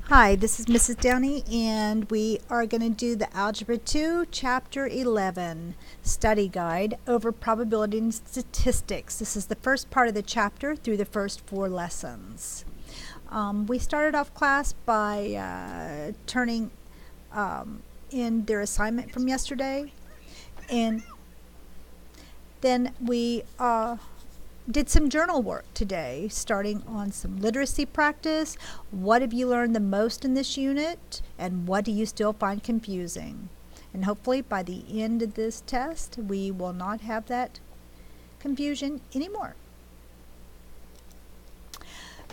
Hi, this is Mrs. Downey, and we are going to do the Algebra 2, Chapter 11 study guide over probability and statistics. This is the first part of the chapter through the first 4 lessons. We started off class by turning in their assignment from yesterday, and then we did some journal work today, starting on some literacy practice. What have you learned the most in this unit, and what do you still find confusing? And hopefully by the end of this test, we will not have that confusion anymore.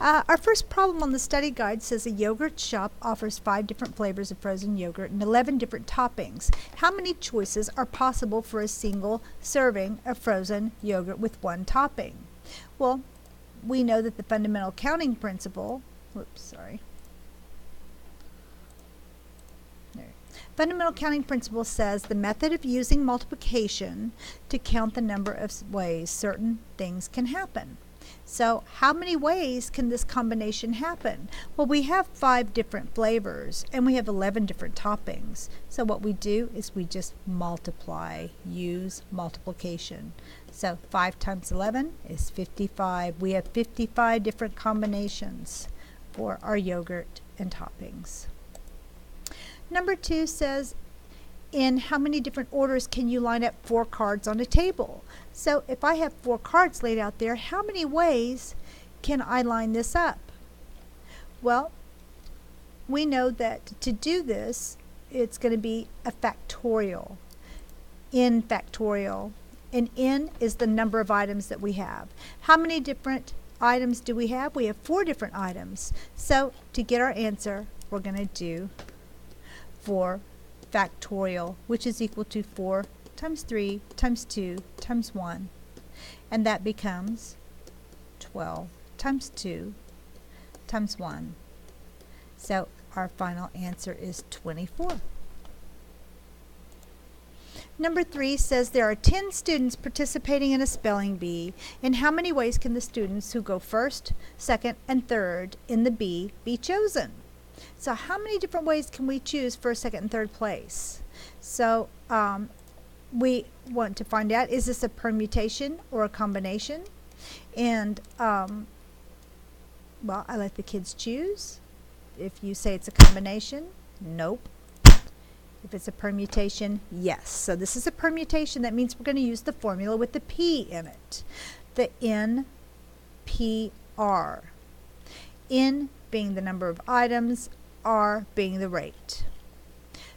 Our first problem on the study guide says a yogurt shop offers 5 different flavors of frozen yogurt and 11 different toppings. How many choices are possible for a single serving of frozen yogurt with 1 topping? Well, we know that the fundamental counting principle, Fundamental counting principle says the method of using multiplication to count the number of ways certain things can happen. So how many ways can this combination happen? Well, we have 5 different flavors and we have 11 different toppings. So what we do is we just multiply, use multiplication. So 5 times 11 is 55. We have 55 different combinations for our yogurt and toppings. Number 2 says, in how many different orders can you line up 4 cards on a table? So if I have 4 cards laid out there, how many ways can I line this up? Well, we know that to do this, it's going to be a factorial. N factorial. And N is the number of items that we have. How many different items do we have? We have 4 different items. So to get our answer, we're going to do 4 factorial, which is equal to 4 times 3 times 2 times 1. And that becomes 12 times 2 times 1. So our final answer is 24. Number 3 says there are 10 students participating in a spelling bee. In how many ways can the students who go first, second, and third in the bee be chosen? So how many different ways can we choose first, second, and third place? So we want to find out, is this a permutation or a combination? And well, I let the kids choose. If you say it's a combination, nope. If it's a permutation, yes. So this is a permutation. That means we're going to use the formula with the P in it. The NPR. N being the number of items, R being the rate.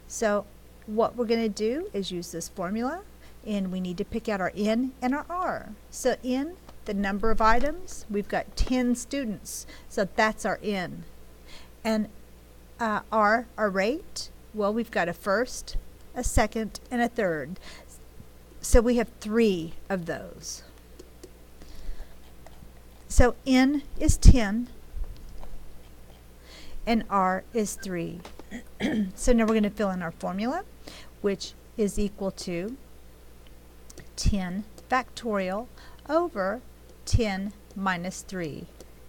So what we're going to do is use this formula, and we need to pick out our N and our R. So N, the number of items, we've got 10 students, so that's our N. And R, our rate, well, we've got a first, a second, and a third. So we have 3 of those. So N is 10, and R is 3. So now we're going to fill in our formula, which is equal to 10 factorial over 10 minus 3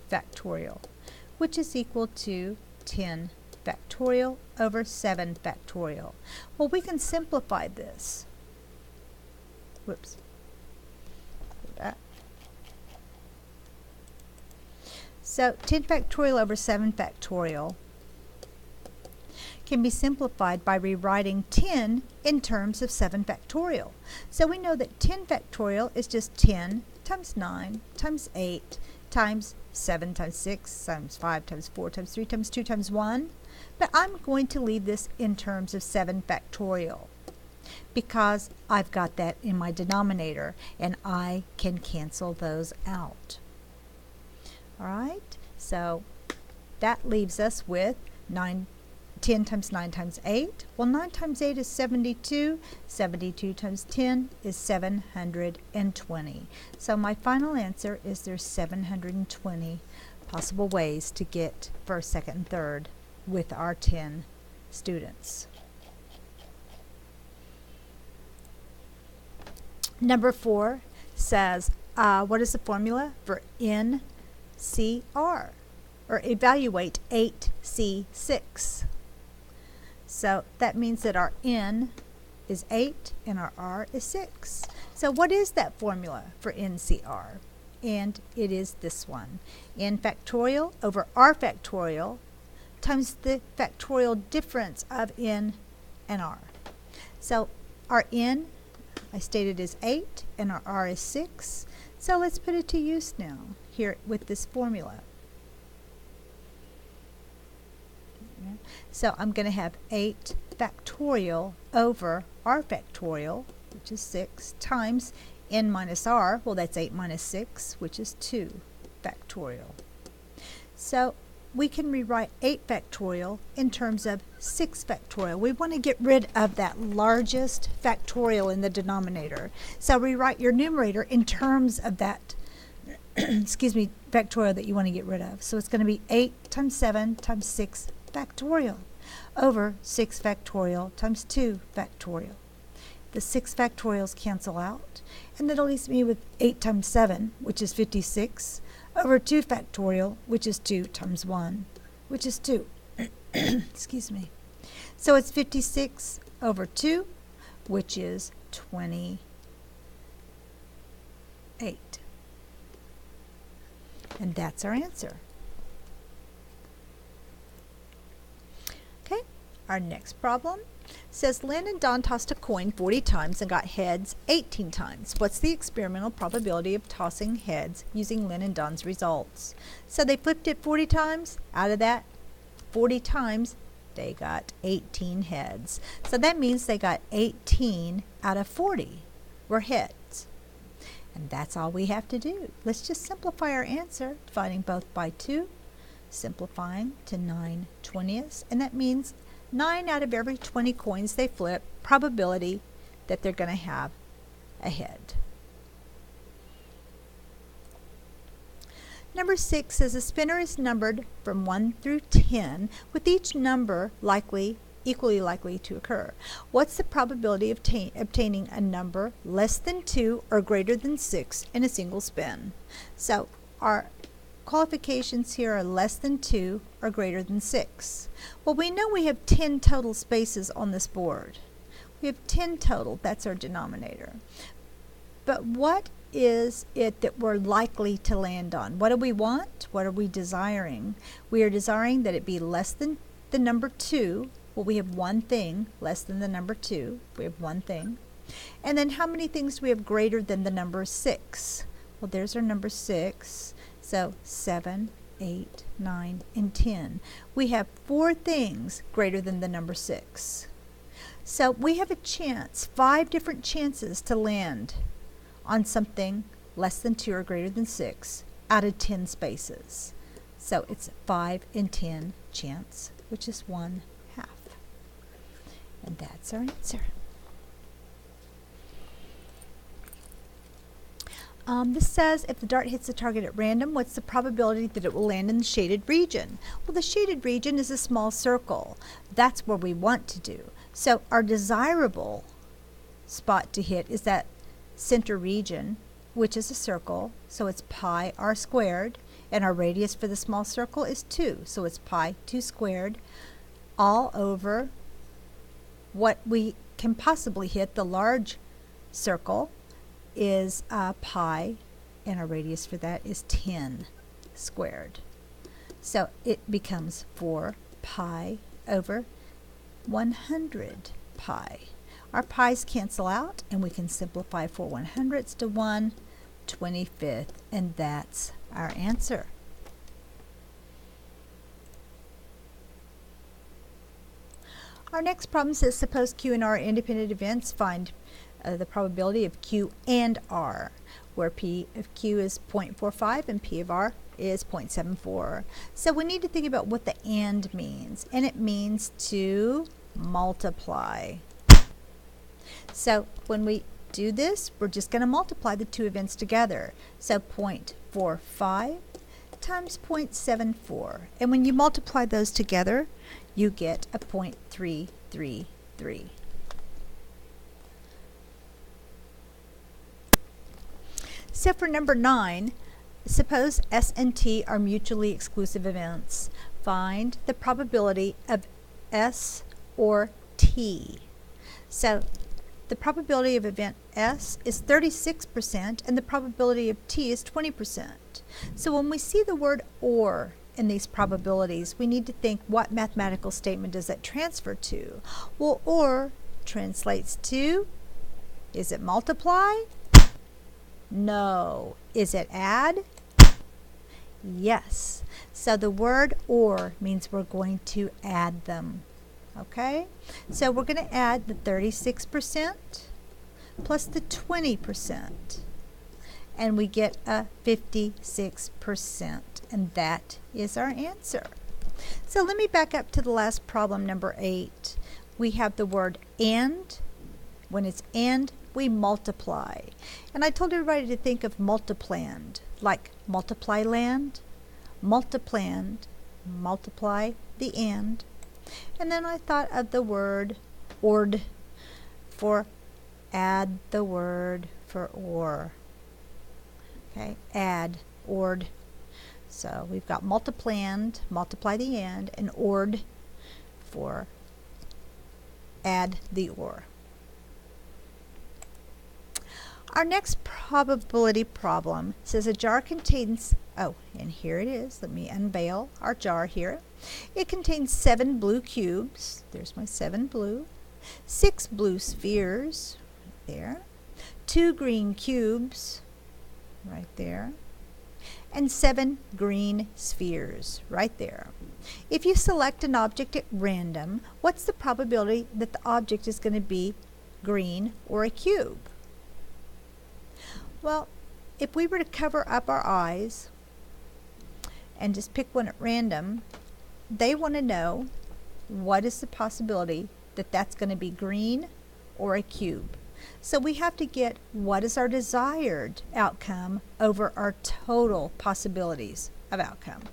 factorial, which is equal to 10 factorial over 7 factorial. Well, we can simplify this. Whoops. So 10 factorial over 7 factorial can be simplified by rewriting 10 in terms of 7 factorial. So we know that 10 factorial is just 10 times 9 times 8 times 7 times 6 times 5 times 4 times 3 times 2 times 1. But I'm going to leave this in terms of 7 factorial because I've got that in my denominator and I can cancel those out. Alright, so that leaves us with 10 times 9 times 8. Well, 9 times 8 is 72. 72 times 10 is 720. So my final answer is there's 720 possible ways to get first, second, and third with our 10 students. Number 4 says, what is the formula for NCR? Or evaluate 8 C6. So that means that our N is 8 and our R is 6. So what is that formula for NCR? And it is this one. N factorial over R factorial times the factorial difference of N and R. So our N, I stated, is 8 and our R is 6. So let's put it to use now here with this formula. So I'm going to have 8 factorial over R factorial, which is 6, times N minus R, well that's 8 minus 6, which is 2 factorial. So we can rewrite 8 factorial in terms of 6 factorial. We want to get rid of that largest factorial in the denominator. So rewrite your numerator in terms of that excuse me, factorial that you want to get rid of. So it's going to be 8 times 7 times 6 factorial over 6 factorial times 2 factorial. The 6 factorials cancel out, and that leaves me with 8 times 7, which is 56, over 2 factorial, which is 2 times 1, which is 2. Excuse me. So it's 56 over 2, which is 28. And that's our answer. Okay, our next problem says Lynn and Don tossed a coin 40 times and got heads 18 times. What's the experimental probability of tossing heads using Lynn and Don's results? So they flipped it 40 times. Out of that 40 times, they got 18 heads. So that means they got 18 out of 40 were heads. And that's all we have to do. Let's just simplify our answer, dividing both by 2, simplifying to 9/20, and that means 9 out of every 20 coins they flip, probability that they're going to have a head. Number 6 says a spinner is numbered from 1 through 10, with each number equally likely to occur. What's the probability of obtaining a number less than 2 or greater than 6 in a single spin? So our qualifications here are less than 2 or greater than 6. Well, we know we have 10 total spaces on this board. We have 10 total, that's our denominator. But what is it that we're likely to land on? What do we want? What are we desiring? We are desiring that it be less than the number 2. Well, we have one thing less than the number 2. We have one thing. And then how many things do we have greater than the number 6? Well, there's our number 6. So 7, 8, 9, and 10. We have 4 things greater than the number 6. So we have a chance, 5 different chances to land on something less than 2 or greater than 6 out of 10 spaces. So it's 5 in 10 chance, which is 1/2. And that's our answer. This says if the dart hits the target at random, what's the probability that it will land in the shaded region? Well, the shaded region is a small circle. That's where we want to do. So our desirable spot to hit is that center region, which is a circle. So it's pi r squared, and our radius for the small circle is 2. So it's pi 2 squared all over what we can possibly hit. The large circle is pi, and our radius for that is 10 squared. So it becomes 4 pi over 100 pi. Our pi's cancel out, and we can simplify 4 100ths to 1/25, and that's our answer. Our next problem says suppose Q and R are independent events. Find the probability of Q and R, where P of Q is 0.45 and P of R is 0.74. So we need to think about what the and means, and it means to multiply. So when we do this, we're just going to multiply the two events together. So 0.45 times 0.74, and when you multiply those together, you get a 0.333. So for number 9, suppose S and T are mutually exclusive events. Find the probability of S or T. So the probability of event S is 36% and the probability of T is 20%. So when we see the word or in these probabilities, we need to think, what mathematical statement does that transfer to? Well, or translates to, is it multiply? No. Is it add? Yes. So the word or means we're going to add them. Okay? So we're going to add the 36% plus the 20%. And we get a 56%. And that is our answer. So let me back up to the last problem, number 8. We have the word and. When it's and, we multiply. And I told everybody to think of multipland, like multiply land, multipland, multiply the and. And then I thought of the word ord for add the word for or. Okay, add, ord. So we've got multipland, multiply the and ord for add the or. Our next probability problem says a jar contains, oh, and here it is. Let me unveil our jar here. It contains 7 blue cubes. There's my 7 blue. 6 blue spheres, right there. 2 green cubes, right there. And 7 green spheres, right there. If you select an object at random, what's the probability that the object is going to be green or a cube? Well, if we were to cover up our eyes and just pick one at random, they want to know what is the possibility that that's going to be green or a cube. So we have to get what is our desired outcome over our total possibilities of outcome.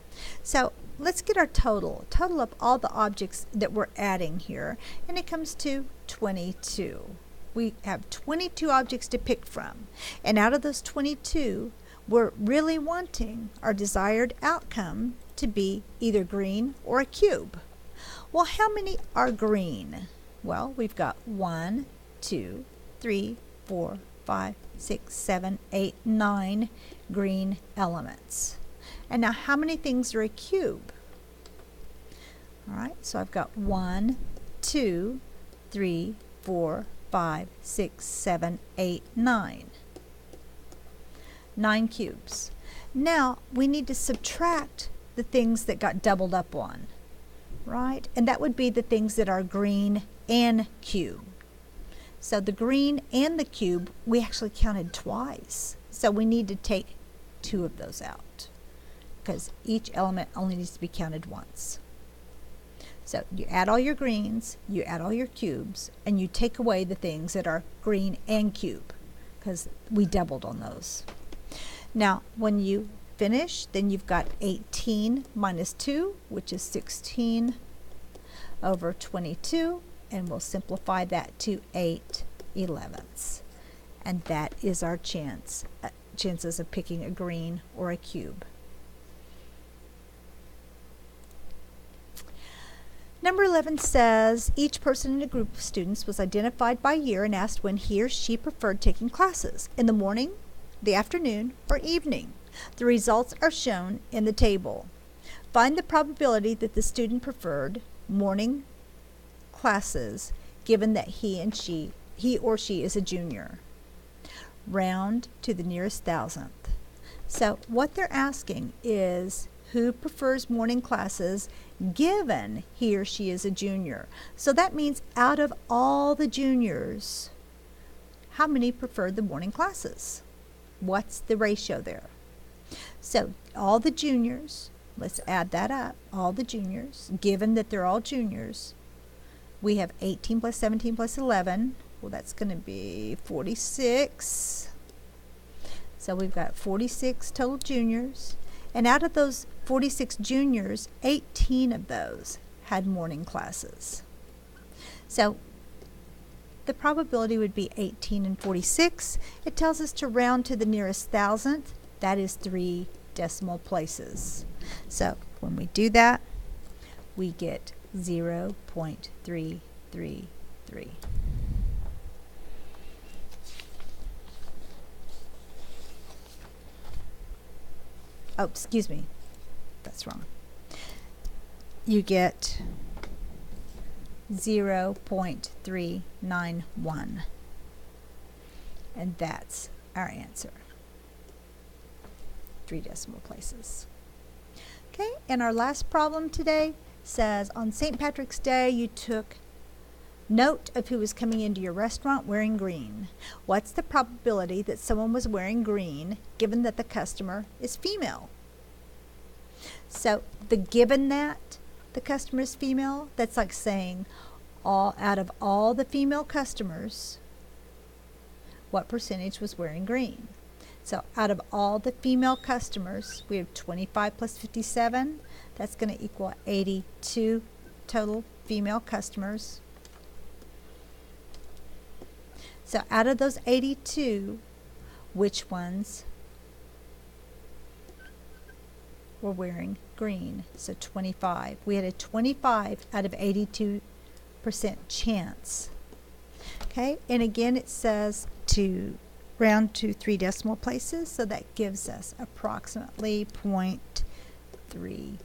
So let's get our total. Total up all the objects that we're adding here, and it comes to 22. We have 22 objects to pick from. And out of those 22, we're really wanting our desired outcome to be either green or a cube. Well, how many are green? Well, we've got 1, 2, 3, 4, 5, 6, 7, 8, 9 green elements. And now how many things are a cube? All right, so I've got 1, 2, 3, 4, 5, 6, 7, 8, 9. 9 cubes. Now we need to subtract the things that got doubled up on, right? And that would be the things that are green and cube. So the green and the cube, we actually counted twice. So we need to take 2 of those out because each element only needs to be counted once. So you add all your greens, you add all your cubes, and you take away the things that are green and cube because we doubled on those. Now, when you finish, then you've got 18 minus 2, which is 16 over 22, and we'll simplify that to 8/11. And that is our chances of picking a green or a cube. Number 11 says, each person in a group of students was identified by year and asked when he or she preferred taking classes, in the morning, the afternoon, or evening. The results are shown in the table. Find the probability that the student preferred morning classes given that he or she is a junior. Round to the nearest thousandth. So what they're asking is who prefers morning classes given he or she is a junior. So that means out of all the juniors, how many preferred the morning classes? What's the ratio there? So all the juniors, let's add that up, all the juniors, given that they're all juniors, we have 18 plus 17 plus 11. Well, that's going to be 46. So we've got 46 total juniors. And out of those 46 juniors, 18 of those had morning classes. So the probability would be 18 and 46. It tells us to round to the nearest thousandth. That is 3 decimal places. So when we do that, we get 0.333. Oh, excuse me. That's wrong. You get 0.391. And that's our answer. 3 decimal places. Okay, and our last problem today says, on St. Patrick's Day, you took note of who was coming into your restaurant wearing green. What's the probability that someone was wearing green given that the customer is female? So the given that the customer is female, that's like saying out of all the female customers, what percentage was wearing green? So out of all the female customers, we have 25 plus 57. That's going to equal 82 total female customers. So out of those 82, which ones were wearing green? So 25. We had a 25 out of 82% chance. Okay, and again it says to round to 3 decimal places, so that gives us approximately 0.305.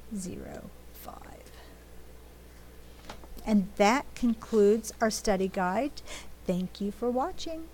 And that concludes our study guide. Thank you for watching.